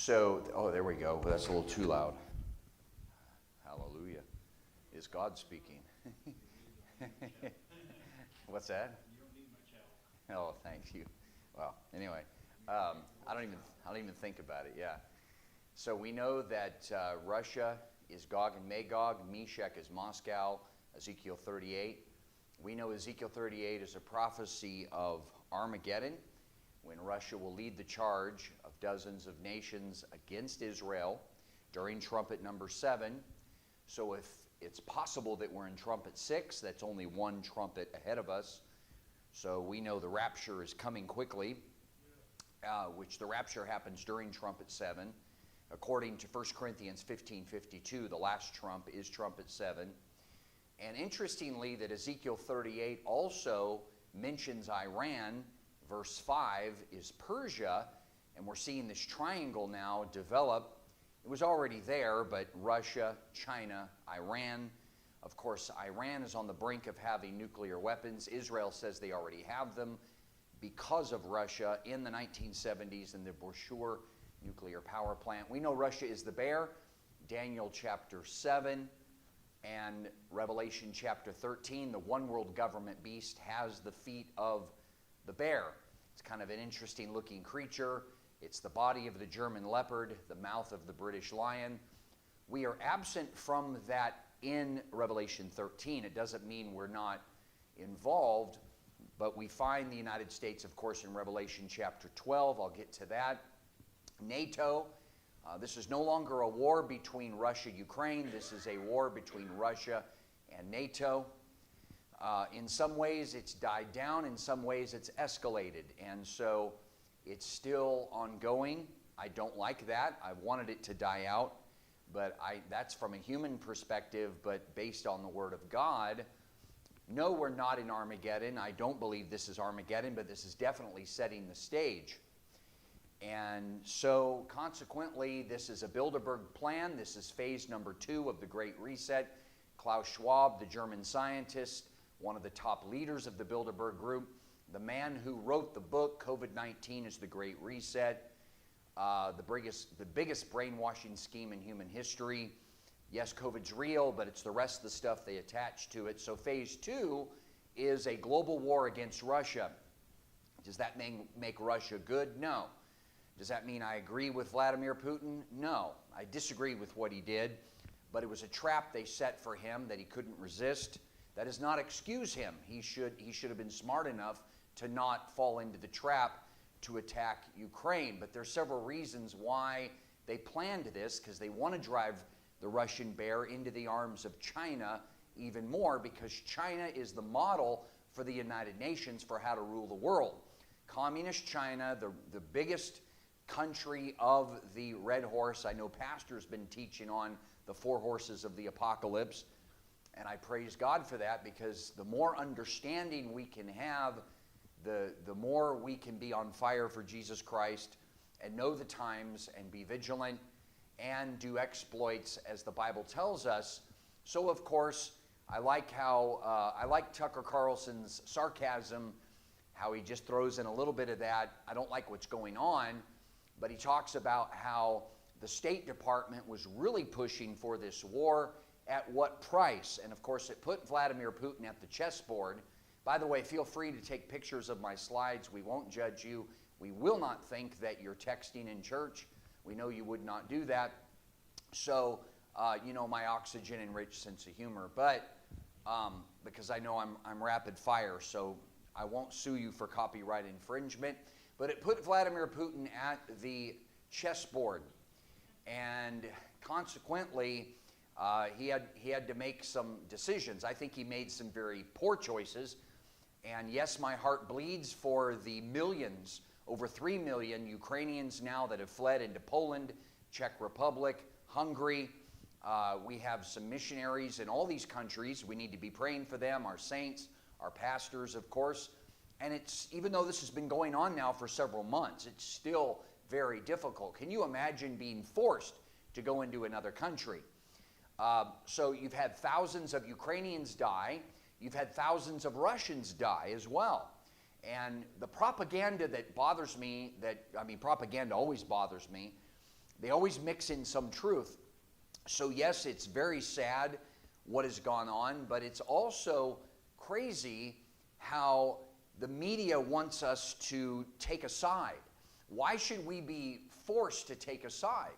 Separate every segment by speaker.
Speaker 1: So, there we go. That's a little too loud. Hallelujah. Is God speaking? What's that?
Speaker 2: You don't need much help.
Speaker 1: Oh, thank you. Well, anyway, I don't even think about it. Yeah. So we know that Russia is Gog and Magog, Meshach is Moscow, Ezekiel 38. We know Ezekiel 38 is a prophecy of Armageddon, when Russia will lead the charge of dozens of nations against Israel during trumpet number 7. So if it's possible that we're in trumpet 6, that's only one trumpet ahead of us. So we know the rapture is coming quickly, which the rapture happens during trumpet 7. According to 1 Corinthians 15:52, the last trump is trumpet 7. And interestingly, that Ezekiel 38 also mentions Iran. Verse 5 is Persia, and we're seeing this triangle now develop. It was already there, but Russia, China, Iran. Of course, Iran is on the brink of having nuclear weapons. Israel says they already have them because of Russia in the 1970s and the Bushehr nuclear power plant. We know Russia is the bear, Daniel chapter 7, and Revelation chapter 13. The one world government beast has the feet of the bear. It's kind of an interesting looking creature. It's the body of the German leopard, the mouth of the British lion. We are absent from that in Revelation 13. It doesn't mean we're not involved, but we find the United States, of course, in Revelation chapter 12. I'll get to that. NATO. This is no longer a war between Russia and Ukraine. This is a war between Russia and NATO. In some ways, it's died down. In some ways, it's escalated. And so it's still ongoing. I don't like that. I wanted it to die out. But that's from a human perspective, but based on the Word of God. No, we're not in Armageddon. I don't believe this is Armageddon, but this is definitely setting the stage. And so, consequently, this is a Bilderberg plan. This is phase number 2 of the Great Reset. Klaus Schwab, the German scientist, one of the top leaders of the Bilderberg group, the man who wrote the book, COVID-19 is the Great Reset, the biggest brainwashing scheme in human history. Yes, COVID's real, but it's the rest of the stuff they attach to it. So phase 2 is a global war against Russia. Does that make Russia good? No. Does that mean I agree with Vladimir Putin? No. I disagree with what he did, but it was a trap they set for him that he couldn't resist. That does not excuse him. He should have been smart enough to not fall into the trap to attack Ukraine. But there are several reasons why they planned this, because they want to drive the Russian bear into the arms of China even more, because China is the model for the United Nations for how to rule the world. Communist China, the biggest country of the red horse. I know Pastor's been teaching on the 4 horses of the apocalypse, and I praise God for that, because the more understanding we can have, the more we can be on fire for Jesus Christ and know the times and be vigilant and do exploits as the Bible tells us. So, of course, I like Tucker Carlson's sarcasm, how he just throws in a little bit of that. I don't like what's going on, but he talks about how the State Department was really pushing for this war. At what price? And of course, it put Vladimir Putin at the chessboard. By the way, feel free to take pictures of my slides. We won't judge you. We will not think that you're texting in church. We know you would not do that. So, my oxygen-enriched sense of humor. But because I know I'm rapid fire, so I won't sue you for copyright infringement. But it put Vladimir Putin at the chessboard. And consequently, he had to make some decisions. I think he made some very poor choices. And yes, my heart bleeds for the millions, over 3 million Ukrainians now that have fled into Poland, Czech Republic, Hungary. We have some missionaries in all these countries. We need to be praying for them, our saints, our pastors, of course. And even though this has been going on now for several months, it's still very difficult. Can you imagine being forced to go into another country? So you've had thousands of Ukrainians die. You've had thousands of Russians die as well. And the propaganda that bothers me, propaganda always bothers me, they always mix in some truth. So yes, it's very sad what has gone on, but it's also crazy how the media wants us to take a side. Why should we be forced to take a side?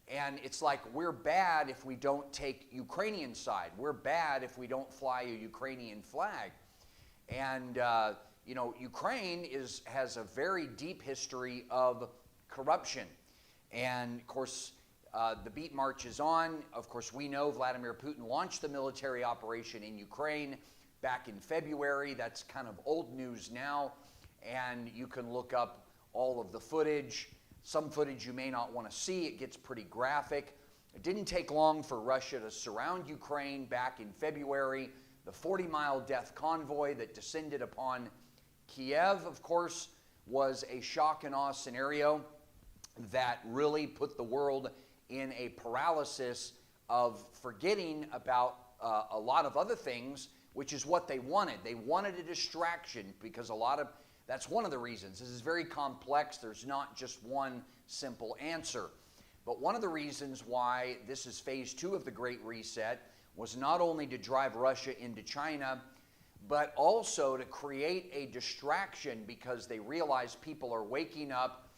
Speaker 1: And it's like we're bad if we don't take Ukrainian side. We're bad if we don't fly a Ukrainian flag. And Ukraine has a very deep history of corruption. And of course, the beat marches on. Of course, we know Vladimir Putin launched the military operation in Ukraine back in February. That's kind of old news now. And you can look up all of the footage. Some footage you may not want to see. It gets pretty graphic. It didn't take long for Russia to surround Ukraine back in February. The 40-mile death convoy that descended upon Kiev, of course, was a shock and awe scenario that really put the world in a paralysis of forgetting about a lot of other things, which is what they wanted. They wanted a distraction because that's one of the reasons. This is very complex. There's not just one simple answer. But one of the reasons why this is phase 2 of the Great Reset was not only to drive Russia into China, but also to create a distraction because they realized people are waking up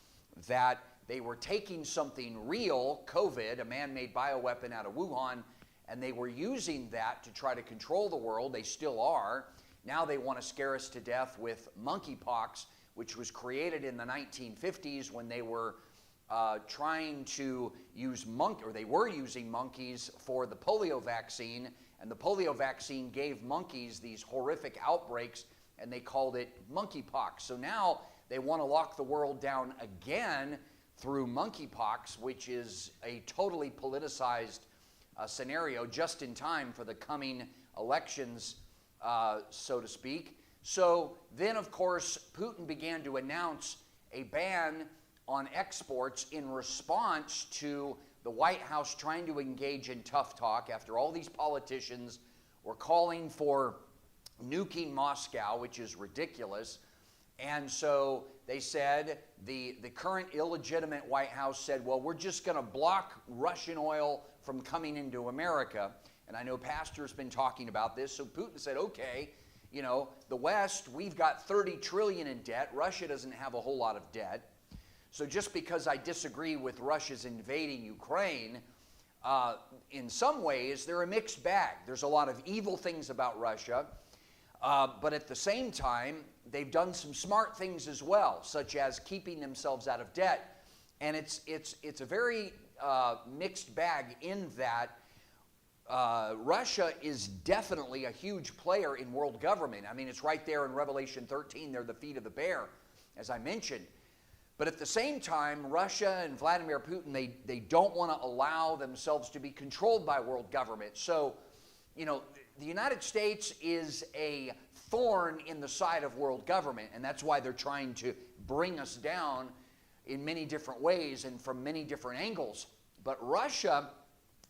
Speaker 1: that they were taking something real, COVID, a man-made bioweapon out of Wuhan, and they were using that to try to control the world. They still are. Now they want to scare us to death with monkeypox, which was created in the 1950s when they were trying to use they were using monkeys for the polio vaccine, and the polio vaccine gave monkeys these horrific outbreaks, and they called it monkeypox. So now they want to lock the world down again through monkeypox, which is a totally politicized scenario just in time for the coming elections, so to speak. So then, of course, Putin began to announce a ban on exports in response to the White House trying to engage in tough talk after all these politicians were calling for nuking Moscow, which is ridiculous. And so they said, the current illegitimate White House said, well, we're just going to block Russian oil from coming into America. And I know Pastor's been talking about this. So Putin said, okay, the West, we've got 30 trillion in debt. Russia doesn't have a whole lot of debt. So just because I disagree with Russia's invading Ukraine, in some ways, they're a mixed bag. There's a lot of evil things about Russia. But at the same time, they've done some smart things as well, such as keeping themselves out of debt. And it's a very mixed bag in that Russia is definitely a huge player in world government. I mean, it's right there in Revelation 13. They're the feet of the bear, as I mentioned. But at the same time, Russia and Vladimir Putin, they don't want to allow themselves to be controlled by world government. So, the United States is a thorn in the side of world government, and that's why they're trying to bring us down in many different ways and from many different angles. But Russia,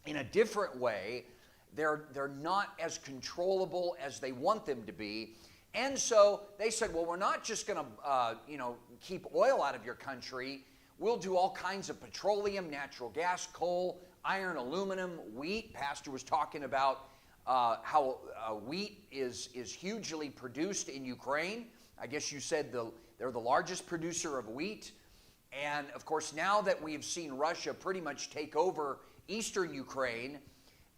Speaker 1: in a different way, they're not as controllable as they want them to be. And so they said, well, we're not just going to, keep oil out of your country. We'll do all kinds of petroleum, natural gas, coal, iron, aluminum, wheat. Pastor was talking about how wheat is hugely produced in Ukraine. I guess you said they're the largest producer of wheat. And of course, now that we've seen Russia pretty much take over eastern Ukraine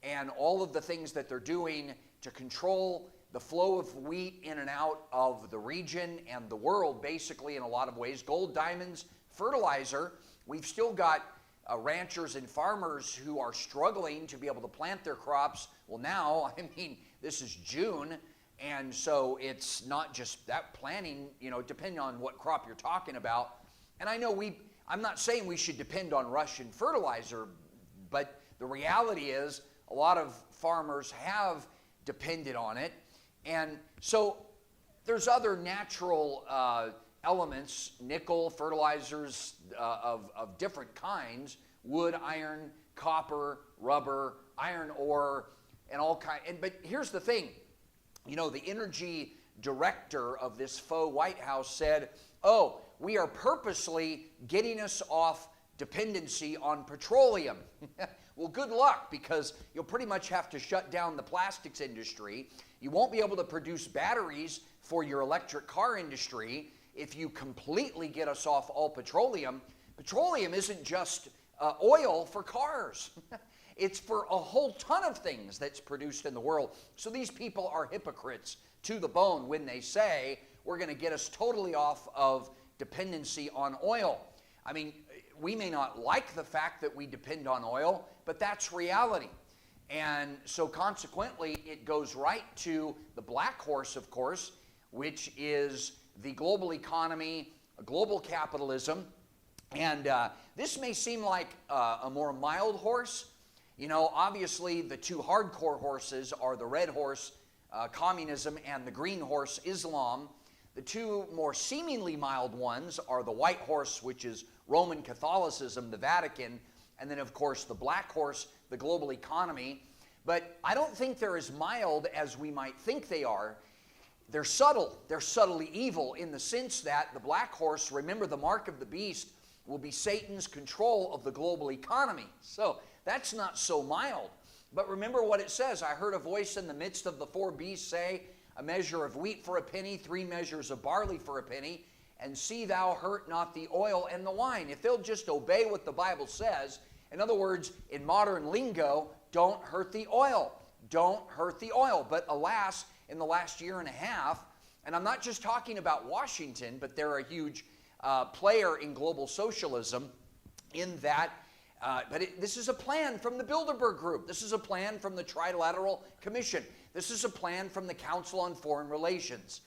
Speaker 1: and all of the things that they're doing to control the flow of wheat in and out of the region and the world, basically, in a lot of ways, gold, diamonds, fertilizer, we've still got ranchers and farmers who are struggling to be able to plant their crops. Well, now, this is June, and so it's not just that planting, depending on what crop you're talking about. And I know I'm not saying we should depend on Russian fertilizer, but the reality is a lot of farmers have depended on it. And so there's other natural elements, nickel, fertilizers of different kinds, wood, iron, copper, rubber, iron ore, and all kinds. But here's the thing, the energy director of this faux White House said, oh, we are purposely getting us off dependency on petroleum. Well, good luck, because you'll pretty much have to shut down the plastics industry. You won't be able to produce batteries for your electric car industry if you completely get us off all petroleum. Petroleum isn't just oil for cars. It's for a whole ton of things that's produced in the world. So these people are hypocrites to the bone when they say we're going to get us totally off of dependency on oil. I mean, we may not like the fact that we depend on oil, but that's reality. And so consequently, it goes right to the black horse, of course, which is the global economy, global capitalism. And this may seem like a more mild horse. You know, obviously the two hardcore horses are the red horse, communism, and the green horse, Islam. The two more seemingly mild ones are the white horse, which is Roman Catholicism, the Vatican, and then of course the black horse, the global economy. But I don't think they're as mild as we might think they are. They're subtle. They're subtly evil in the sense that the black horse, remember, the mark of the beast will be Satan's control of the global economy. So that's not so mild. But remember what it says. I heard a voice in the midst of the four beasts say, a measure of wheat for a penny, 3 measures of barley for a penny, and see thou hurt not the oil and the wine. If they'll just obey what the Bible says, in other words, in modern lingo, don't hurt the oil. Don't hurt the oil. But alas, in the last year and a half, and I'm not just talking about Washington, but they're a huge player in global socialism in that, this is a plan from the Bilderberg Group. This is a plan from the Trilateral Commission. This is a plan from the Council on Foreign Relations.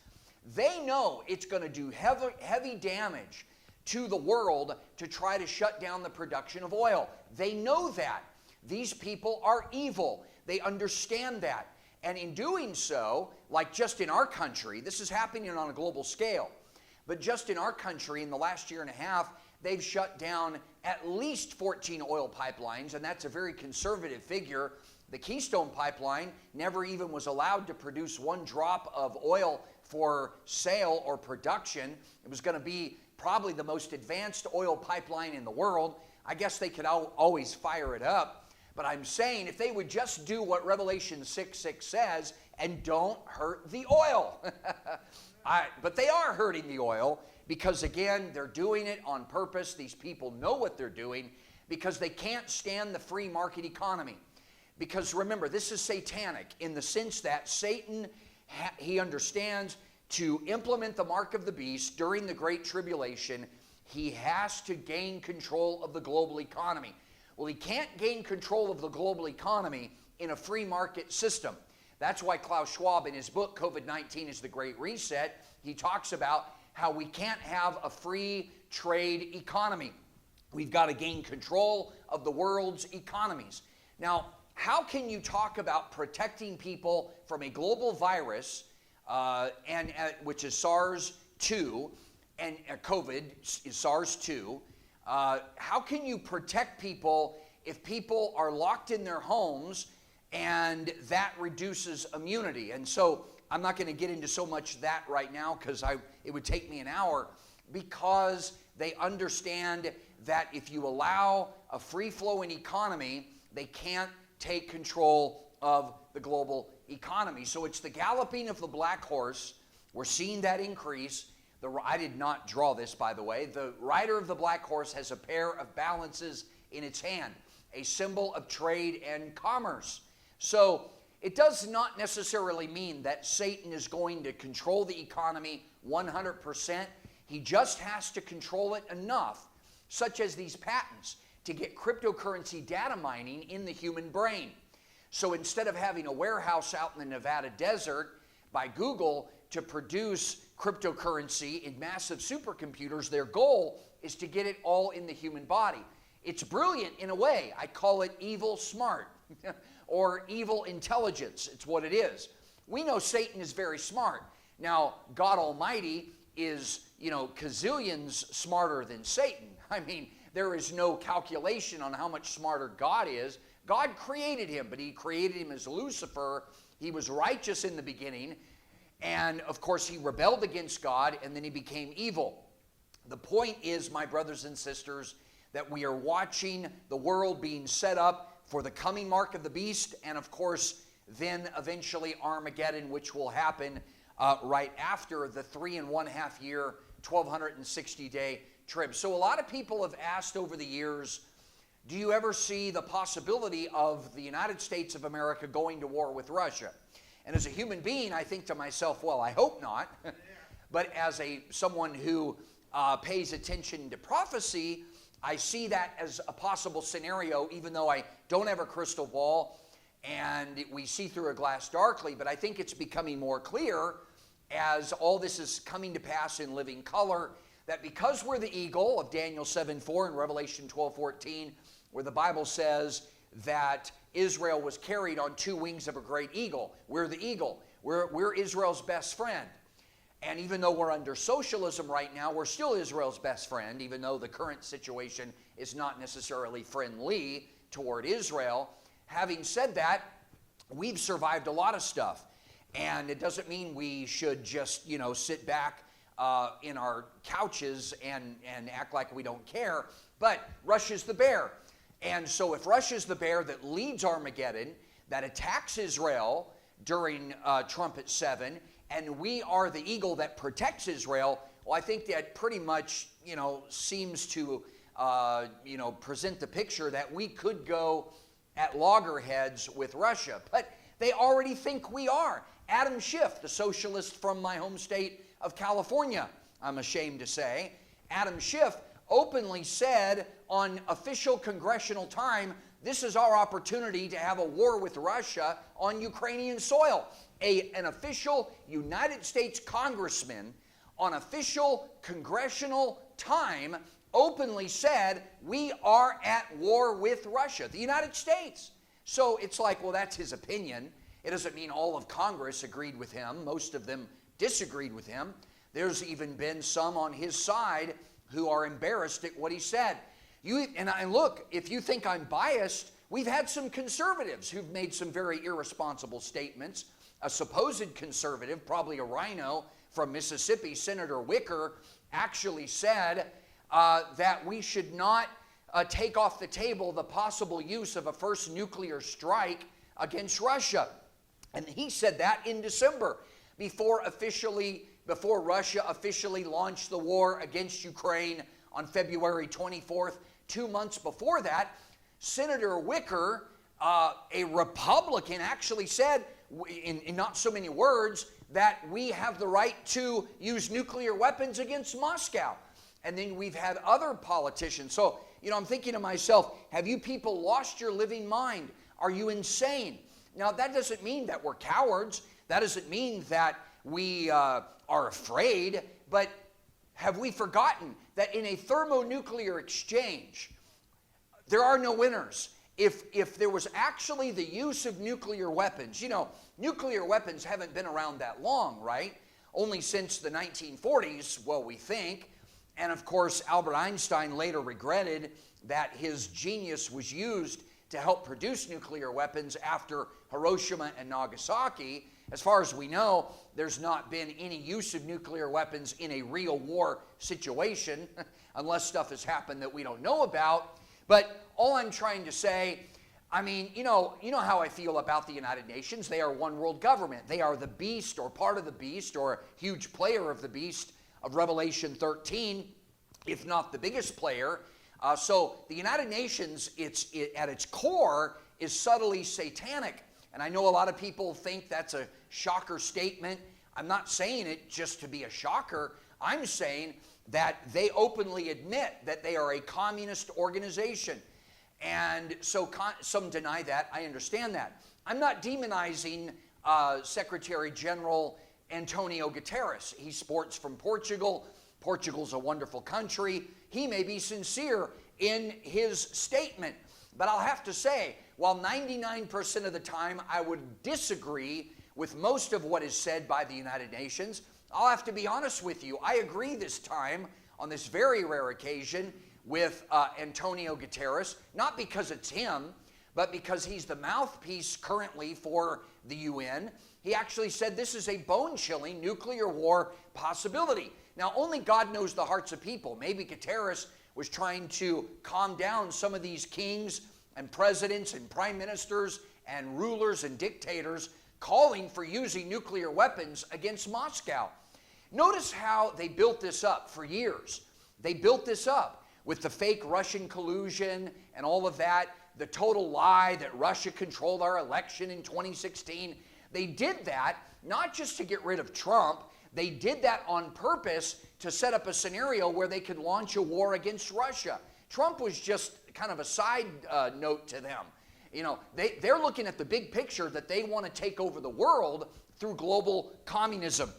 Speaker 1: They know it's going to do heavy damage to the world to try to shut down the production of oil. They know that. These people are evil. They understand that. And in doing so, like just in our country, this is happening on a global scale, but just in our country in the last year and a half, they've shut down at least 14 oil pipelines, and that's a very conservative figure. The Keystone Pipeline never even was allowed to produce 1 drop of oil for sale or production. It was going to be probably the most advanced oil pipeline in the world. I guess they could always fire it up. But I'm saying if they would just do what Revelation 6:6 says and don't hurt the oil. But they are hurting the oil because, again, they're doing it on purpose. These people know what they're doing because they can't stand the free market economy. Because remember, this is satanic in the sense that Satan, he understands to implement the mark of the beast during the Great Tribulation, he has to gain control of the global economy. Well, he can't gain control of the global economy in a free market system. That's why Klaus Schwab, in his book, COVID-19 is the Great Reset, he talks about how we can't have a free trade economy. We've got to gain control of the world's economies. Now, how can you talk about protecting people from a global virus, which is SARS-2, and COVID is SARS-2? How can you protect people if people are locked in their homes and that reduces immunity? And so I'm not going to get into so much that right now because it would take me an hour, because they understand that if you allow a free-flowing economy, they can't take control of the global economy. So it's the galloping of the black horse. We're seeing that increase. I did not draw this, by the way. The rider of the black horse has a pair of balances in its hand, a symbol of trade and commerce. So it does not necessarily mean that Satan is going to control the economy 100%. He just has to control it enough, such as these patents, to get cryptocurrency data mining in the human brain. So instead of having a warehouse out in the Nevada desert by Google to produce cryptocurrency in massive supercomputers, their goal is to get it all in the human body. It's brilliant in a way. I call it evil smart or evil intelligence. It's what it is. We know Satan is very smart. Now, God Almighty is, gazillions smarter than Satan. I mean, there is no calculation on how much smarter God is. God created him, but he created him as Lucifer. He was righteous in the beginning. And, of course, he rebelled against God, and then he became evil. The point is, my brothers and sisters, that we are watching the world being set up for the coming mark of the beast, and of course, then eventually Armageddon, which will happen right after the 3.5 year, 1,260-day trib. So a lot of people have asked over the years, do you ever see the possibility of the United States of America going to war with Russia? And as a human being, I think to myself, well, I hope not. But as someone who pays attention to prophecy, I see that as a possible scenario, even though I don't have a crystal ball and we see through a glass darkly. But I think it's becoming more clear as all this is coming to pass in living color, that because we're the eagle of Daniel 7:4 and Revelation 12:14, where the Bible says that Israel was carried on 2 wings of a great eagle. We're the eagle. We're Israel's best friend. And even though we're under socialism right now, we're still Israel's best friend, even though the current situation is not necessarily friendly toward Israel. Having said that, we've survived a lot of stuff. And it doesn't mean we should just, sit back in our couches and act like we don't care. But Russia's the bear. And so if Russia's the bear that leads Armageddon, that attacks Israel during Trumpet 7, and we are the eagle that protects Israel, well, I think that pretty much, seems to, present the picture that we could go at loggerheads with Russia. But they already think we are. Adam Schiff, the socialist from my home state of California, I'm ashamed to say, Adam Schiff openly said on official congressional time, this is our opportunity to have a war with Russia on Ukrainian soil. An official United States congressman on official congressional time openly said, we are at war with Russia, the United States. So it's like, well, that's his opinion. It doesn't mean all of Congress agreed with him. Most of them disagreed with him. There's even been some on his side who are embarrassed at what he said. Look, if you think I'm biased, we've had some conservatives who've made some very irresponsible statements. A supposed conservative, probably a rhino from Mississippi, Senator Wicker, actually said that we should not take off the table the possible use of a first nuclear strike against Russia. And he said that in December, before Russia officially launched the war against Ukraine on February 24th. 2 months before that, Senator Wicker, a Republican, actually said, in not so many words, that we have the right to use nuclear weapons against Moscow. And then we've had other politicians. So, I'm thinking to myself, have you people lost your living mind? Are you insane? Now, that doesn't mean that we're cowards. That doesn't mean that we are afraid. But have we forgotten that in a thermonuclear exchange, there are no winners? If there was actually the use of nuclear weapons, nuclear weapons haven't been around that long, right? Only since the 1940s, well, we think. And of course, Albert Einstein later regretted that his genius was used to help produce nuclear weapons after Hiroshima and Nagasaki. As far as we know, there's not been any use of nuclear weapons in a real war situation, unless stuff has happened that we don't know about. But all I'm trying to say, you know how I feel about the United Nations. They are one world government. They are the beast, or part of the beast, or a huge player of the beast of Revelation 13, if not the biggest player. So the United Nations, at its core, is subtly satanic. And I know a lot of people think that's a shocker statement. I'm not saying it just to be a shocker. I'm saying that they openly admit that they are a communist organization. And so some deny that. I understand that. I'm not demonizing Secretary General Antonio Guterres. He sports from Portugal. Portugal's a wonderful country. He may be sincere in his statement. But I'll have to say, while 99% of the time I would disagree with most of what is said by the United Nations, I'll have to be honest with you. I agree this time, on this very rare occasion, with Antonio Guterres, not because it's him, but because he's the mouthpiece currently for the UN. He actually said this is a bone-chilling nuclear war possibility. Now, only God knows the hearts of people. Maybe Guterres was trying to calm down some of these kings and presidents and prime ministers and rulers and dictators calling for using nuclear weapons against Moscow. Notice how they built this up for years. They built this up with the fake Russian collusion and all of that, the total lie that Russia controlled our election in 2016. They did that not just to get rid of Trump. They did that on purpose to set up a scenario where they could launch a war against Russia. Trump was just kind of a side note to them. You know, they're looking at the big picture that they want to take over the world through global communism.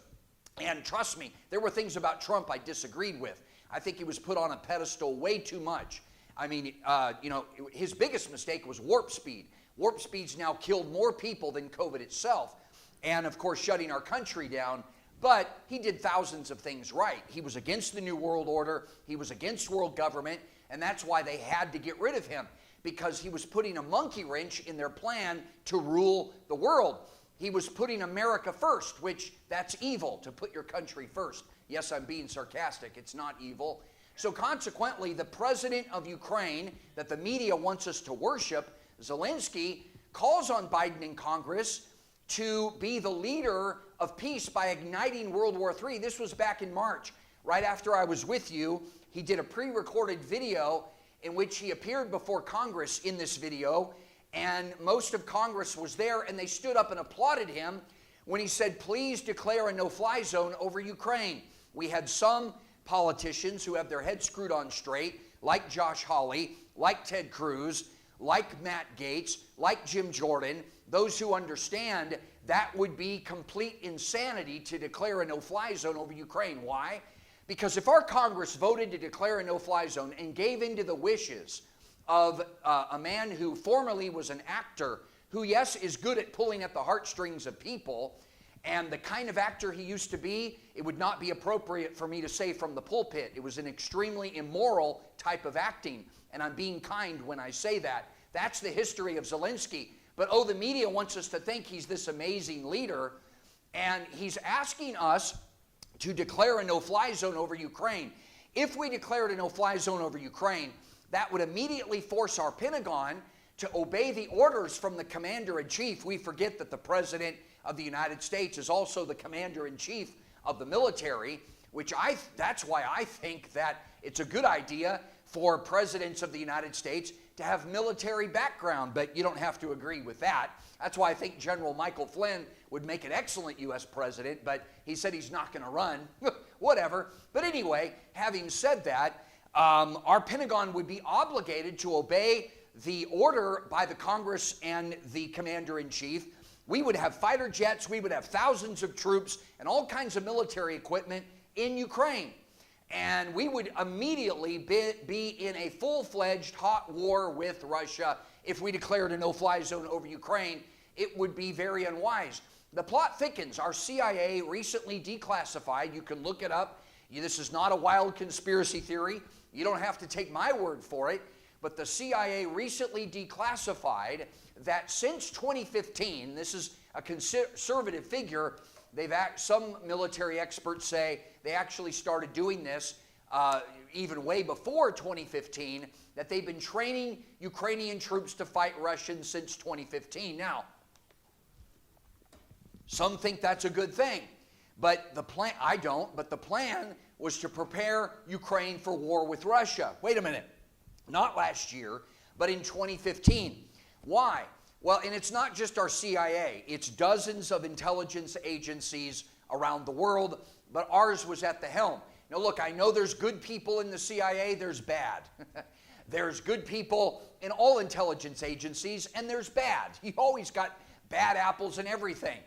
Speaker 1: And trust me, there were things about Trump I disagreed with. I think he was put on a pedestal way too much. I mean, you know, his biggest mistake was warp speed. Warp speed's now killed more people than COVID itself. And of course, shutting our country down. But he did thousands of things right. He was against the New World Order. He was against world government. And that's why they had to get rid of him, because he was putting a monkey wrench in their plan to rule the world. He was putting America first, which that's evil, to put your country first. Yes, I'm being sarcastic. It's not evil. So consequently, the president of Ukraine, that the media wants us to worship, Zelensky, calls on Biden in Congress to be the leader of peace by igniting World War III. This was back in March, right after I was with you. He did a pre-recorded video in which he appeared before Congress in this video, and most of Congress was there, and they stood up and applauded him when he said, please declare a no-fly zone over Ukraine. We had some politicians who have their heads screwed on straight, like Josh Hawley, like Ted Cruz, like Matt Gaetz, like Jim Jordan, those who understand that would be complete insanity to declare a no-fly zone over Ukraine. Why? Because if our Congress voted to declare a no-fly zone and gave in to the wishes of a man who formerly was an actor, who, yes, is good at pulling at the heartstrings of people, and the kind of actor he used to be, it would not be appropriate for me to say from the pulpit. It was an extremely immoral type of acting, and I'm being kind when I say that. That's the history of Zelensky. But oh, the media wants us to think he's this amazing leader, and he's asking us to declare a no-fly zone over Ukraine. If we declared a no-fly zone over Ukraine, that would immediately force our Pentagon to obey the orders from the commander-in-chief. We forget that the President of the United States is also the commander-in-chief of the military, that's why I think that it's a good idea for presidents of the United States to have military background, but you don't have to agree with that. That's why I think General Michael Flynn would make an excellent U.S. president, but he said he's not going to run. Whatever. But anyway, having said that, our Pentagon would be obligated to obey the order by the Congress and the commander-in-chief. We would have fighter jets, we would have thousands of troops and all kinds of military equipment in Ukraine. And we would immediately be in a full-fledged hot war with Russia if we declared a no-fly zone over Ukraine. It would be very unwise. The plot thickens. Our CIA recently declassified. You can look it up. This is not a wild conspiracy theory. You don't have to take my word for it. But the CIA recently declassified that since 2015, this is a conservative figure, some military experts say they actually started doing this even way before 2015, that they've been training Ukrainian troops to fight Russians since 2015. Now, some think that's a good thing, but the plan, I don't, but the plan was to prepare Ukraine for war with Russia. Wait a minute, not last year, but in 2015. Why? Well, and it's not just our CIA, it's dozens of intelligence agencies around the world, but ours was at the helm. Now look, I know there's good people in the CIA, there's bad. There's good people in all intelligence agencies, and there's bad. You always got bad apples in everything.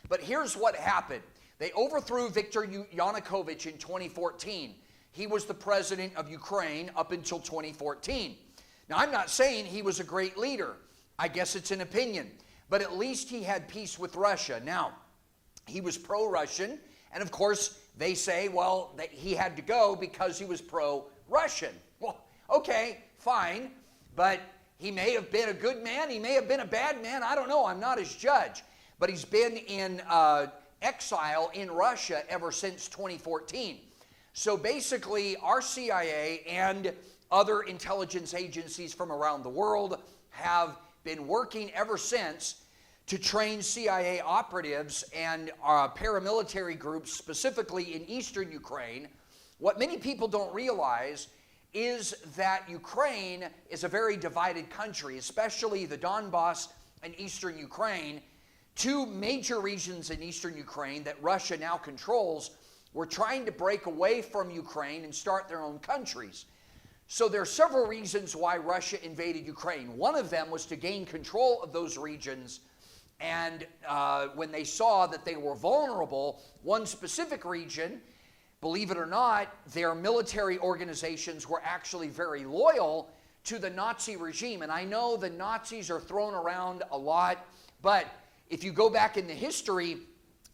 Speaker 1: But here's what happened. They overthrew Viktor Yanukovych in 2014. He was the president of Ukraine up until 2014. Now, I'm not saying he was a great leader. I guess it's an opinion. But at least he had peace with Russia. Now, he was pro-Russian, and of course, they say, well, that he had to go because he was pro-Russian. Well, okay, fine, but he may have been a good man, he may have been a bad man, I don't know, I'm not his judge. But he's been in exile in Russia ever since 2014. So basically, our CIA and other intelligence agencies from around the world have been working ever since to train CIA operatives and paramilitary groups, specifically in eastern Ukraine. What many people don't realize is that Ukraine is a very divided country, especially the Donbass and eastern Ukraine. Two major regions in eastern Ukraine that Russia now controls were trying to break away from Ukraine and start their own countries. So there are several reasons why Russia invaded Ukraine. One of them was to gain control of those regions, and when they saw that they were vulnerable, one specific region, believe it or not, their military organizations were actually very loyal to the Nazi regime. And I know the Nazis are thrown around a lot, but if you go back in the history,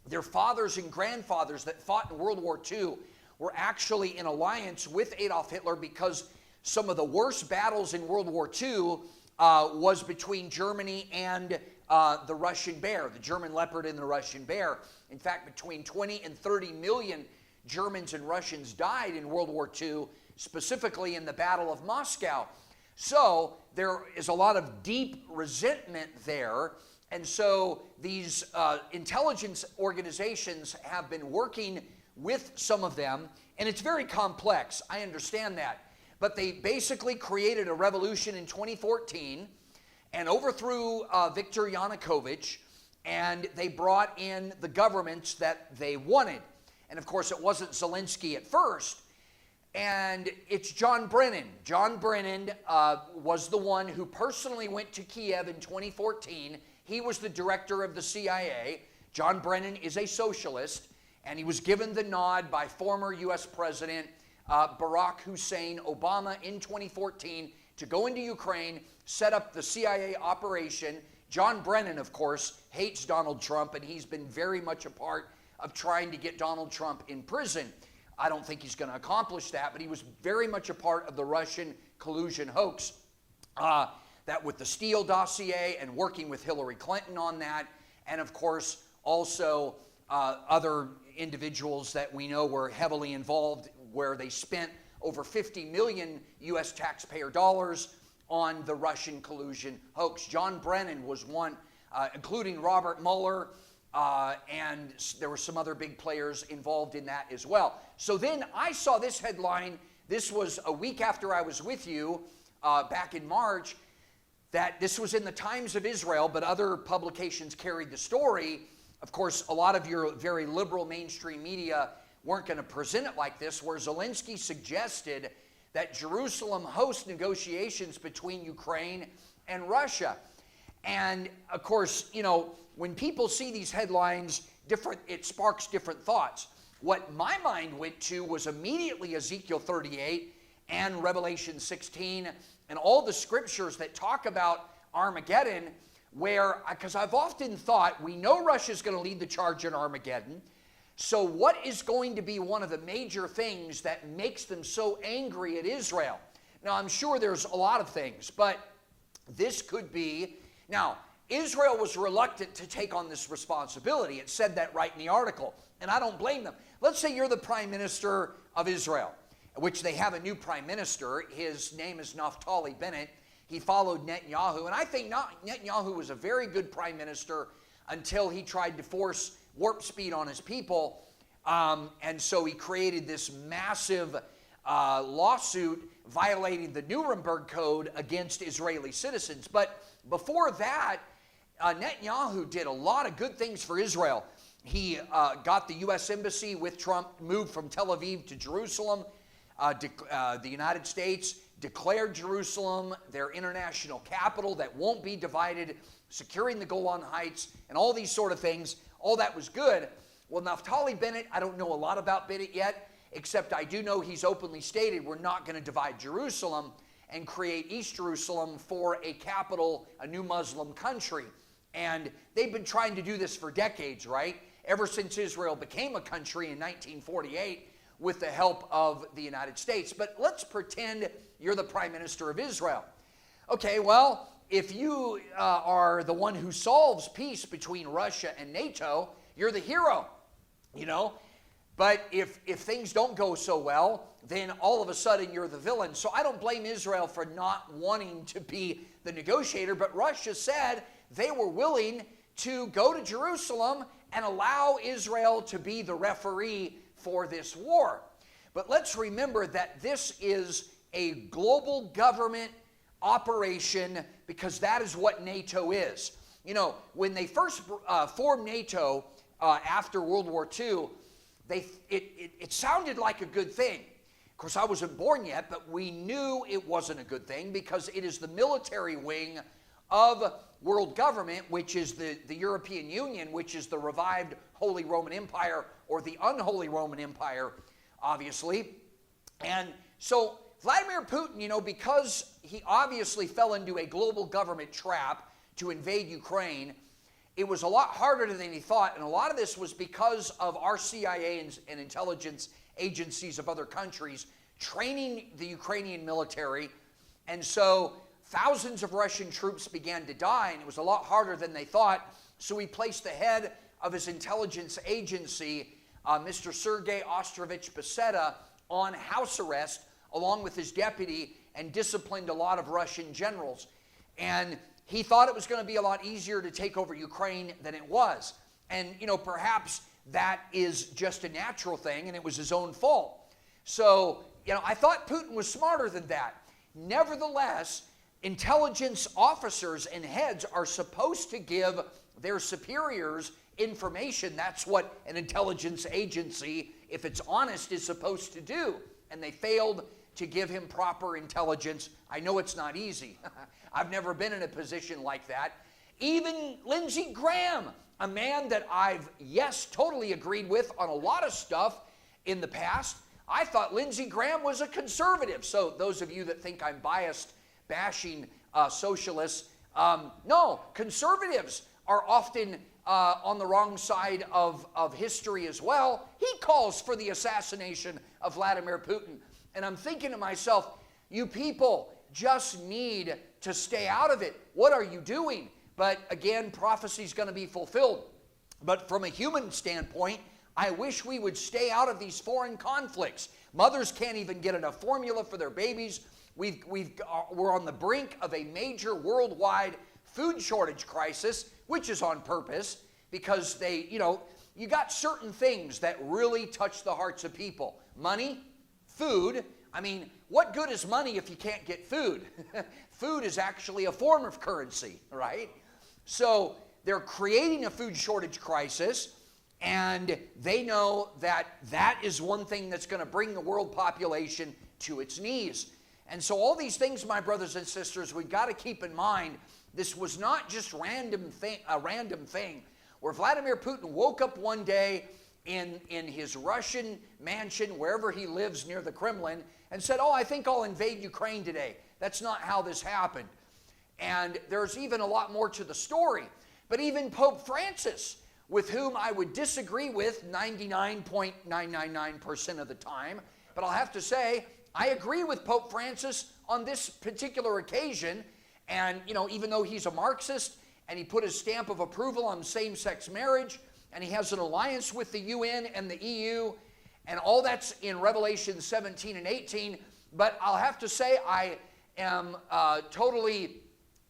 Speaker 1: their fathers and grandfathers that fought in World War II were actually in alliance with Adolf Hitler, because some of the worst battles in World War II was between Germany and the Russian bear, the German leopard and the Russian bear. In fact, between 20 and 30 million Germans and Russians died in World War II, specifically in the Battle of Moscow. So there is a lot of deep resentment there. And so these intelligence organizations have been working with some of them, and it's very complex. I understand that. But they basically created a revolution in 2014 and overthrew Viktor Yanukovych, and they brought in the governments that they wanted. And of course, it wasn't Zelensky at first, and it's John Brennan. John Brennan was the one who personally went to Kiev in 2014. He was the director of the CIA. John Brennan is a socialist, and he was given the nod by former U.S. President Barack Hussein Obama in 2014 to go into Ukraine, set up the CIA operation. John Brennan, of course, hates Donald Trump, and he's been very much a part of trying to get Donald Trump in prison. I don't think he's going to accomplish that, but he was very much a part of the Russian collusion hoax. That with the Steele dossier and working with Hillary Clinton on that, and of course also other individuals that we know were heavily involved, where they spent over 50 million U.S. taxpayer dollars on the Russian collusion hoax. John Brennan was one, including Robert Mueller, and there were some other big players involved in that as well. So then I saw this headline. This was a week after I was with you back in March, that this was in the Times of Israel, but other publications carried the story. Of course, a lot of your very liberal mainstream media weren't going to present it like this, where Zelensky suggested that Jerusalem host negotiations between Ukraine and Russia. And of course, you know, when people see these headlines, it sparks different thoughts. What my mind went to was immediately Ezekiel 38 and Revelation 16 and all the scriptures that talk about Armageddon, where, because I've often thought, we know Russia's going to lead the charge in Armageddon, so what is going to be one of the major things that makes them so angry at Israel? Now, I'm sure there's a lot of things, but this could be. Now, Israel was reluctant to take on this responsibility. It said that right in the article, and I don't blame them. Let's say you're the prime minister of Israel, which they have a new prime minister. His name is Naftali Bennett. He followed Netanyahu, and I think Netanyahu was a very good prime minister until he tried to force warp speed on his people, and so he created this massive lawsuit violating the Nuremberg Code against Israeli citizens. But before that, Netanyahu did a lot of good things for Israel. He got the U.S. Embassy with Trump moved from Tel Aviv to Jerusalem. The United States declared Jerusalem their international capital that won't be divided, securing the Golan Heights, and all these sort of things. All that was good. Well, Naftali Bennett, I don't know a lot about Bennett yet, except I do know he's openly stated we're not going to divide Jerusalem and create East Jerusalem for a capital, a new Muslim country. And they've been trying to do this for decades, right? Ever since Israel became a country in 1948 with the help of the United States. But let's pretend you're the prime minister of Israel. Okay, well, if you are the one who solves peace between Russia and NATO, you're the hero. You know,
Speaker 3: But if things don't go so well, then all of a sudden you're the villain. So I don't blame Israel for not wanting to be the negotiator, but Russia said they were willing to go to Jerusalem and allow Israel to be the referee for this war. But let's remember that this is a global government operation, because that is what NATO is. You know, when they first formed NATO after World War II, it sounded like a good thing. Of course, I wasn't born yet, but we knew it wasn't a good thing, because it is the military wing of world government, which is the European Union, which is the revived Holy Roman Empire, or the unholy Roman Empire, obviously. And so Vladimir Putin, you know, because he obviously fell into a global government trap to invade Ukraine, it was a lot harder than he thought, and a lot of this was because of our CIA and intelligence agencies of other countries training the Ukrainian military. And so thousands of Russian troops began to die, and it was a lot harder than they thought. So he placed the head of his intelligence agency, Mr. Sergei Ostrovich Beseda, on house arrest along with his deputy, and disciplined a lot of Russian generals. And he thought it was going to be a lot easier to take over Ukraine than it was. And, you know, perhaps that is just a natural thing, and it was his own fault. So, you know, I thought Putin was smarter than that. Nevertheless, intelligence officers and heads are supposed to give their superiors information. That's what an intelligence agency, if it's honest, is supposed to do. And they failed to give him proper intelligence. I know it's not easy. I've never been in a position like that. Even Lindsey Graham, a man that I've, yes, totally agreed with on a lot of stuff in the past. I thought Lindsey Graham was a conservative. So those of you that think I'm biased bashing socialists, no, conservatives are often on the wrong side of history as well. He calls for the assassination of Vladimir Putin. And I'm thinking to myself, you people just need to stay out of it. What are you doing? But again, prophecy is going to be fulfilled. But from a human standpoint, I wish we would stay out of these foreign conflicts. Mothers can't even get enough formula for their babies. We're on the brink of a major worldwide food shortage crisis, which is on purpose, because you got certain things that really touch the hearts of people. Money, food. I mean, what good is money if you can't get food? Food is actually a form of currency, right? So they're creating a food shortage crisis, and they know that that is one thing that's going to bring the world population to its knees. And so all these things, my brothers and sisters, we've got to keep in mind. This was not just a random thing where Vladimir Putin woke up one day in his Russian mansion, wherever he lives near the Kremlin, and said, oh, I think I'll invade Ukraine today. That's not how this happened. And there's even a lot more to the story. But even Pope Francis, with whom I would disagree with 99.999% of the time, but I'll have to say, I agree with Pope Francis on this particular occasion. And, you know, even though he's a Marxist and he put his stamp of approval on same-sex marriage, and he has an alliance with the UN and the EU, and all that's in Revelation 17 and 18, but I'll have to say I am totally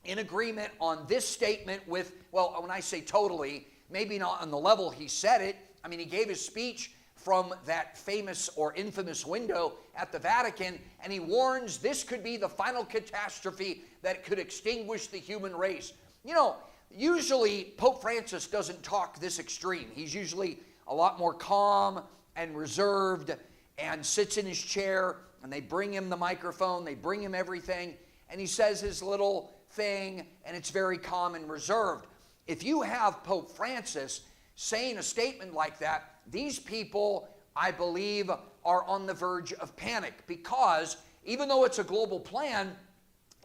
Speaker 3: in agreement on this statement with, well, when I say totally, maybe not on the level he said it. I mean, he gave his speech from that famous or infamous window at the Vatican, and he warns this could be the final catastrophe that could extinguish the human race. You know, usually Pope Francis doesn't talk this extreme. He's usually a lot more calm and reserved and sits in his chair, and they bring him the microphone, they bring him everything, and he says his little thing, and it's very calm and reserved. If you have Pope Francis saying a statement like that, these people, I believe, are on the verge of panic, because even though it's a global plan,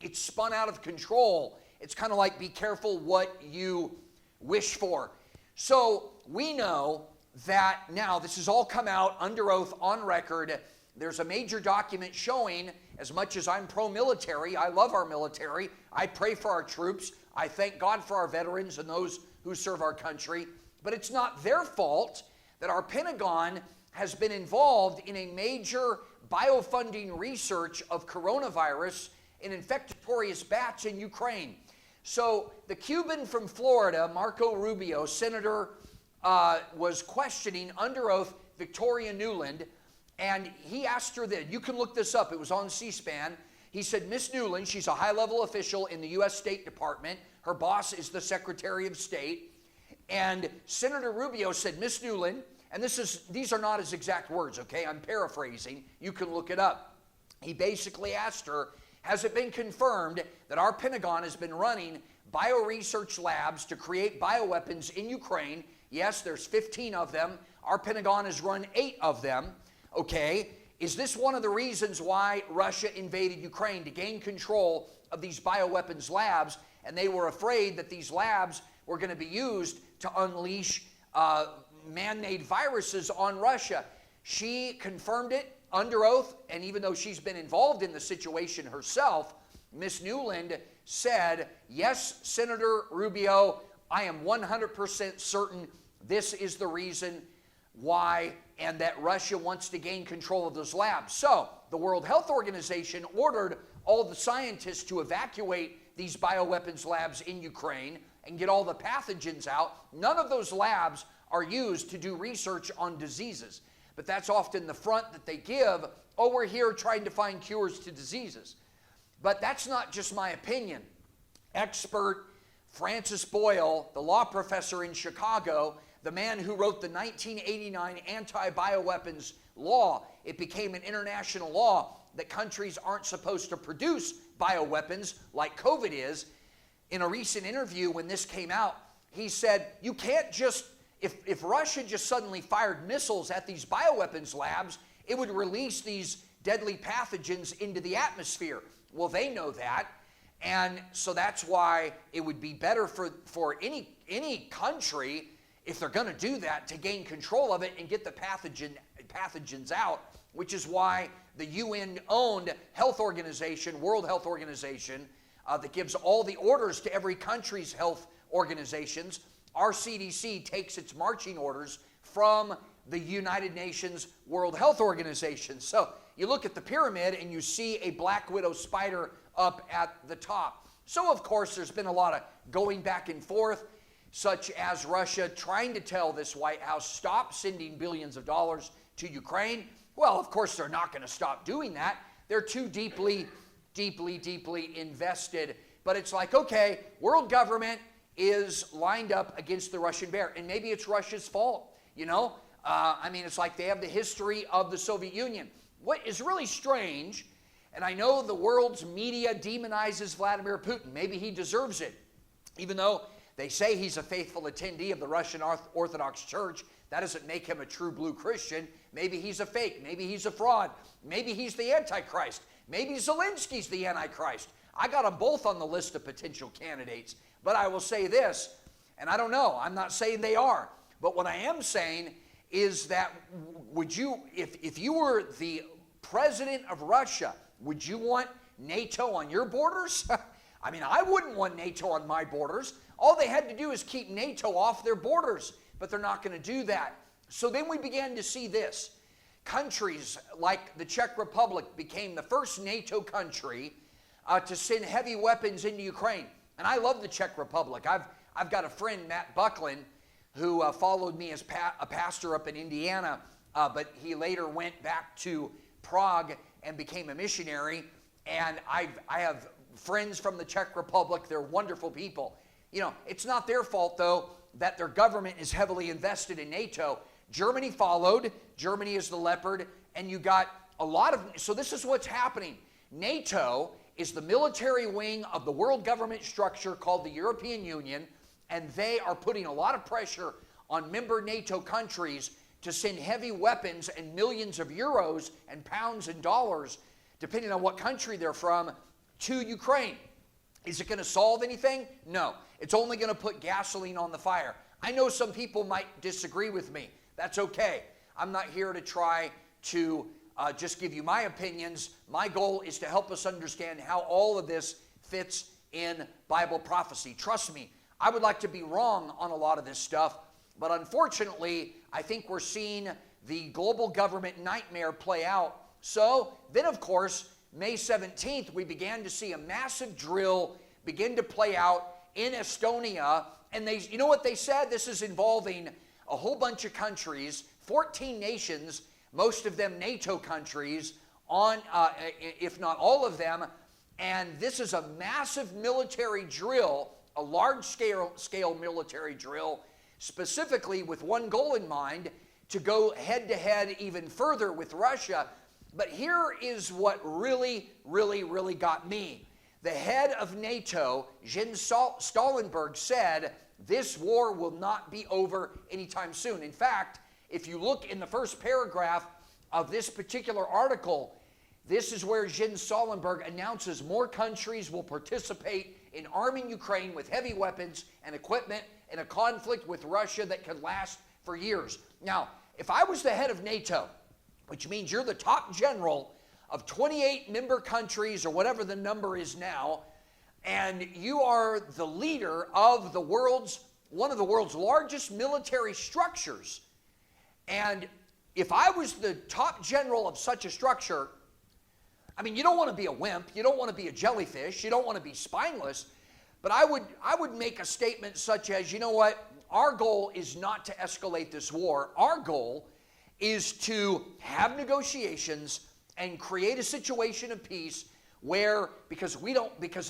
Speaker 3: it's spun out of control. It's kind of like, be careful what you wish for. So we know that now this has all come out under oath on record. There's a major document showing, as much as I'm pro-military, I love our military, I pray for our troops, I thank God for our veterans and those who serve our country, but it's not their fault that our Pentagon has been involved in a major biofunding research of coronavirus in infectorious bats in Ukraine. So the Cuban from Florida, Marco Rubio, senator, was questioning under oath Victoria Nuland, and he asked her that, you can look this up, it was on C-SPAN. He said, Miss Nuland, she's a high-level official in the U.S. State Department. Her boss is the Secretary of State. And Senator Rubio said, Miss Nuland, and these are not his exact words, okay? I'm paraphrasing. You can look it up. He basically asked her, has it been confirmed that our Pentagon has been running bioresearch labs to create bioweapons in Ukraine? Yes, there's 15 of them. Our Pentagon has run 8 of them, okay? Is this one of the reasons why Russia invaded Ukraine, to gain control of these bioweapons labs? And they were afraid that these labs were going to be used to unleash man-made viruses on Russia. She confirmed it under oath, and even though she's been involved in the situation herself, Miss Nuland said, yes, Senator Rubio, I am 100% certain this is the reason why, and that Russia wants to gain control of those labs. So the World Health Organization ordered all the scientists to evacuate these bioweapons labs in Ukraine and get all the pathogens out. None of those labs are used to do research on diseases, but that's often the front that they give. Oh, we're here trying to find cures to diseases. But that's not just my opinion. Expert Francis Boyle, the law professor in Chicago, the man who wrote the 1989 anti-bioweapons law, it became an international law that countries aren't supposed to produce bioweapons like COVID is. In a recent interview when this came out, he said, you can't just, if Russia just suddenly fired missiles at these bioweapons labs, it would release these deadly pathogens into the atmosphere. Well, they know that, and so that's why it would be better for any country, if they're going to do that, to gain control of it and get the pathogens out, which is why the UN-owned health organization, World Health Organization, that gives all the orders to every country's health organizations, our CDC takes its marching orders from the United Nations World Health Organization. So you look at the pyramid and you see a black widow spider up at the top. So of course there's been a lot of going back and forth, such as Russia trying to tell this White House, stop sending billions of dollars to Ukraine. Well, of course they're not going to stop doing that. They're too deeply invested. But it's like, okay, world government is lined up against the Russian bear, and maybe it's Russia's fault, you know? I mean, it's like they have the history of the Soviet Union. What is really strange, and I know the world's media demonizes Vladimir Putin. Maybe he deserves it, even though they say he's a faithful attendee of the Russian Orthodox Church. That doesn't make him a true blue Christian. Maybe he's a fake. Maybe he's a fraud. Maybe he's the Antichrist. Maybe Zelensky's the Antichrist. I got them both on the list of potential candidates. But I will say this, and I don't know, I'm not saying they are, but what I am saying is that would you, if you were the president of Russia, would you want NATO on your borders? I mean, I wouldn't want NATO on my borders. All they had to do is keep NATO off their borders, but they're not going to do that. So then we began to see this. Countries like the Czech Republic became the first NATO country to send heavy weapons into Ukraine. And I love the Czech Republic. I've got a friend, Matt Buckland, who followed me as a pastor up in Indiana, but he later went back to Prague and became a missionary. And I have friends from the Czech Republic. They're wonderful people. You know, it's not their fault, though, that their government is heavily invested in NATO. Germany followed. Germany is the leopard. And you got a lot of... So this is what's happening. NATO is the military wing of the world government structure called the European Union, and they are putting a lot of pressure on member NATO countries to send heavy weapons and millions of euros and pounds and dollars, depending on what country they're from, to Ukraine. Is it going to solve anything? No. It's only going to put gasoline on the fire. I know some people might disagree with me. That's okay. I'm not here to try to just give you my opinions. My goal is to help us understand how all of this fits in Bible prophecy. Trust me, I would like to be wrong on a lot of this stuff, but unfortunately, I think we're seeing the global government nightmare play out. So then, of course, May 17th, we began to see a massive drill begin to play out in Estonia. And they, you know what they said? This is involving a whole bunch of countries, 14 nations, most of them NATO countries, if not all of them. And this is a massive military drill, a large-scale military drill, specifically with one goal in mind, to go head-to-head even further with Russia. But here is what really got me. The head of NATO, Jens Stoltenberg, said this war will not be over anytime soon. In fact, if you look in the first paragraph of this particular article, this is where Jens Stoltenberg announces more countries will participate in arming Ukraine with heavy weapons and equipment in a conflict with Russia that could last for years. Now, if I was the head of NATO, which means you're the top general of 28 member countries or whatever the number is now, and you are the leader of one of the world's largest military structures, and if I was the top general of such a structure, I mean, you don't want to be a wimp, you don't want to be a jellyfish, you don't want to be spineless, but I would make a statement such as, you know what, our goal is not to escalate this war. Our goal is to have negotiations and create a situation of peace where, because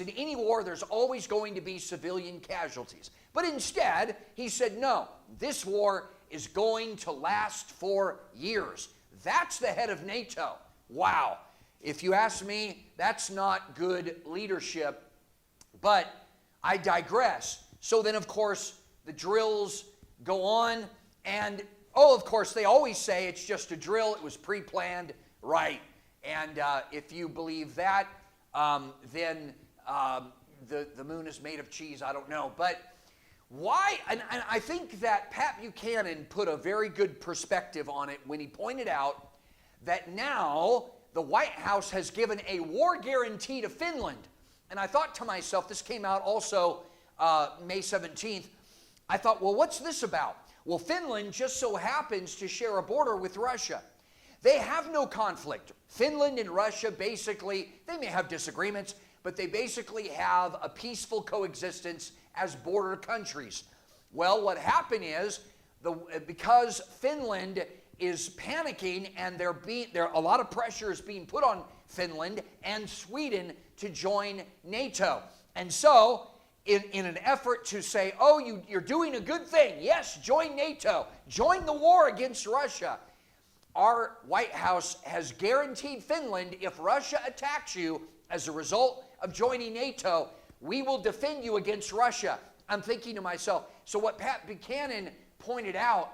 Speaker 3: in any war there's always going to be civilian casualties. But instead, he said, no, this war is going to last for years. That's the head of NATO. Wow. If you ask me, that's not good leadership. But I digress. So then, of course, the drills go on, and of course, they always say it's just a drill, it was pre-planned, right? And if you believe that, then the moon is made of cheese, I don't know. But why, and I think that Pat Buchanan put a very good perspective on it when he pointed out that now the White House has given a war guarantee to Finland. And I thought to myself, this came out also May 17th, I thought, well, what's this about? Well, Finland just so happens to share a border with Russia. They have no conflict. Finland and Russia basically, they may have disagreements, but they basically have a peaceful coexistence as border countries. Well, what happened is, because Finland is panicking and a lot of pressure is being put on Finland and Sweden to join NATO. And so, in an effort to say, oh, you're doing a good thing. Yes, join NATO. Join the war against Russia. Our White House has guaranteed Finland, if Russia attacks you as a result of joining NATO, we will defend you against Russia. I'm thinking to myself, so what Pat Buchanan pointed out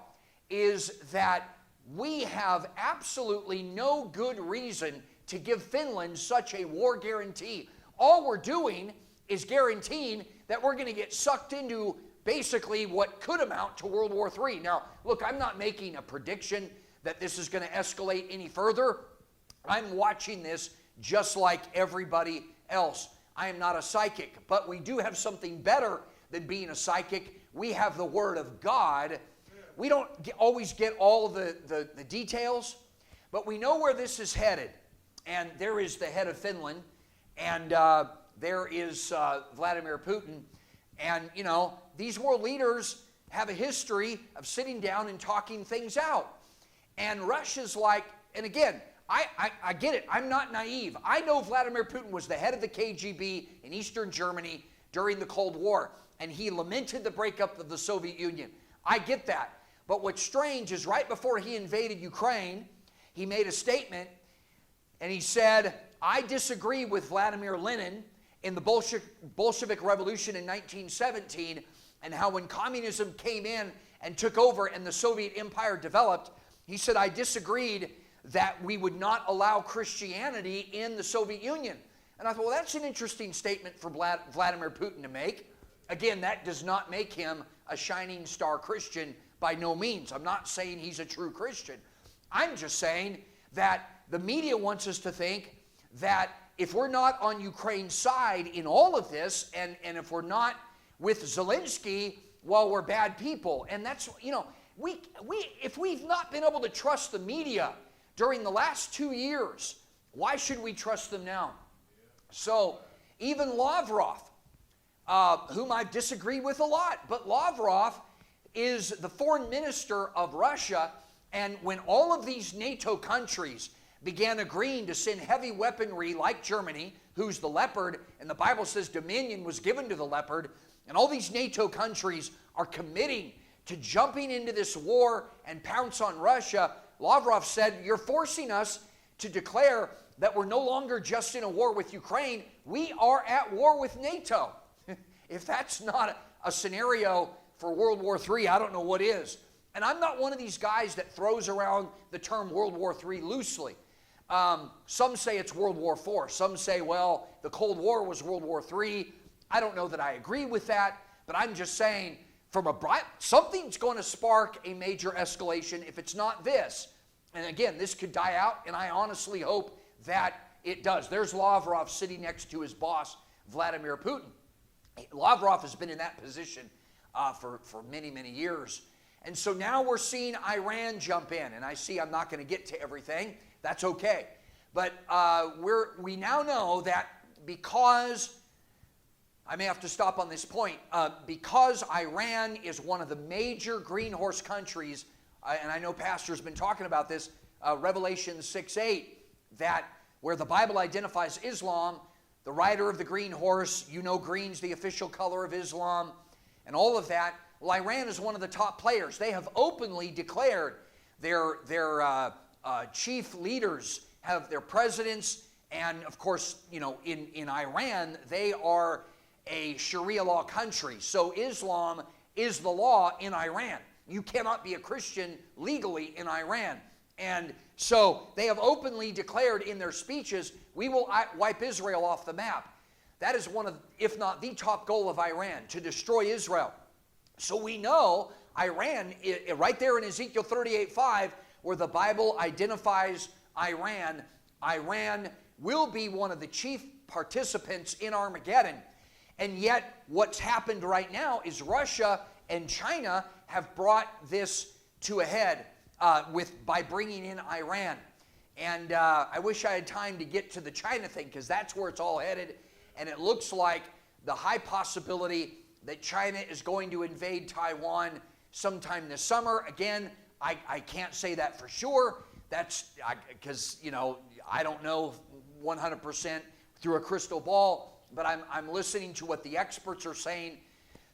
Speaker 3: is that we have absolutely no good reason to give Finland such a war guarantee. All we're doing is guaranteeing that we're going to get sucked into basically what could amount to World War III. Now, look, I'm not making a prediction that this is going to escalate any further. I'm watching this just like everybody else. I am not a psychic, but we do have something better than being a psychic. We have the Word of God. We don't always get all the details, but we know where this is headed. And there is the head of Finland, and there is Vladimir Putin. And, you know, these world leaders have a history of sitting down and talking things out. And Russia's like, and again, I get it. I'm not naive. I know Vladimir Putin was the head of the KGB in Eastern Germany during the Cold War, and he lamented the breakup of the Soviet Union. I get that. But what's strange is right before he invaded Ukraine, he made a statement, and he said, I disagree with Vladimir Lenin in the Bolshevik Revolution in 1917, and how when communism came in and took over and the Soviet Empire developed, he said, I disagreed that we would not allow Christianity in the Soviet Union. And I thought, well, that's an interesting statement for Vladimir Putin to make. Again, that does not make him a shining star Christian by no means. I'm not saying he's a true Christian. I'm just saying that the media wants us to think that if we're not on Ukraine's side in all of this, and if we're not with Zelensky, well, we're bad people. And that's, you know, if we've not been able to trust the media during the last 2 years, why should we trust them now? So even Lavrov, whom I disagree with a lot, but Lavrov is the foreign minister of Russia, and when all of these NATO countries began agreeing to send heavy weaponry like Germany, who's the leopard, and the Bible says dominion was given to the leopard, and all these NATO countries are committing to jumping into this war and pounce on Russia, Lavrov said, you're forcing us to declare that we're no longer just in a war with Ukraine, we are at war with NATO. If that's not a scenario for World War III, I don't know what is. And I'm not one of these guys that throws around the term World War III loosely. Some say it's World War IV. Some say, well, the Cold War was World War III. I don't know that I agree with that, but I'm just saying something's going to spark a major escalation if it's not this. And again, this could die out, and I honestly hope that it does. There's Lavrov sitting next to his boss, Vladimir Putin. Lavrov has been in that position for many, many years. And so now we're seeing Iran jump in. And I see I'm not going to get to everything. That's okay. But we now know that because, I may have to stop on this point, because Iran is one of the major green horse countries, and I know Pastor's been talking about this, Revelation 6:8, that where the Bible identifies Islam, the rider of the green horse, you know green's the official color of Islam, and all of that. Well, Iran is one of the top players. They have openly declared their chief leaders, have their presidents, and of course, you know, in Iran, they are a Sharia law country. So Islam is the law in Iran. You cannot be a Christian legally in Iran. And so they have openly declared in their speeches, we will wipe Israel off the map. That is one of, if not the top goal of Iran, to destroy Israel. So we know Iran, right there in Ezekiel 38:5, where the Bible identifies Iran, Iran will be one of the chief participants in Armageddon. And yet what's happened right now is Russia and China have brought this to a head by bringing in Iran. And I wish I had time to get to the China thing, because that's where it's all headed. And it looks like the high possibility that China is going to invade Taiwan sometime this summer. Again, I can't say that for sure. That's because, you know, I don't know 100% through a crystal ball, but I'm listening to what the experts are saying,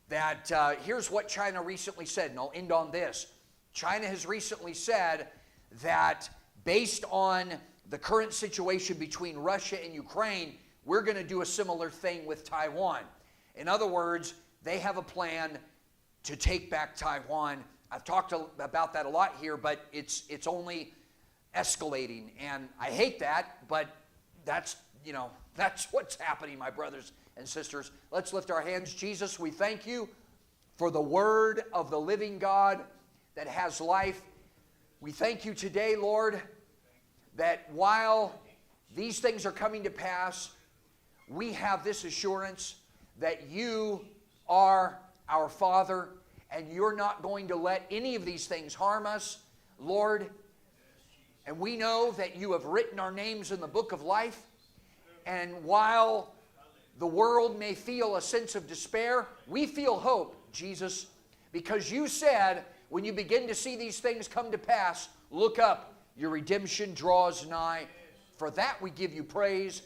Speaker 3: that here's what China recently said, and I'll end on this. China has recently said that based on the current situation between Russia and Ukraine, we're going to do a similar thing with Taiwan. In other words, they have a plan to take back Taiwan. I've talked about that a lot here, but it's only escalating, and I hate that, but that's, you know, that's what's happening, my brothers and sisters. Let's lift our hands. Jesus, we thank you for the word of the living God that has life. We thank you today, Lord, that while these things are coming to pass, we have this assurance that you are our Father, and you're not going to let any of these things harm us, Lord. And we know that you have written our names in the book of life. And while the world may feel a sense of despair, we feel hope, Jesus, because you said when you begin to see these things come to pass, look up, your redemption draws nigh. For that we give you praise.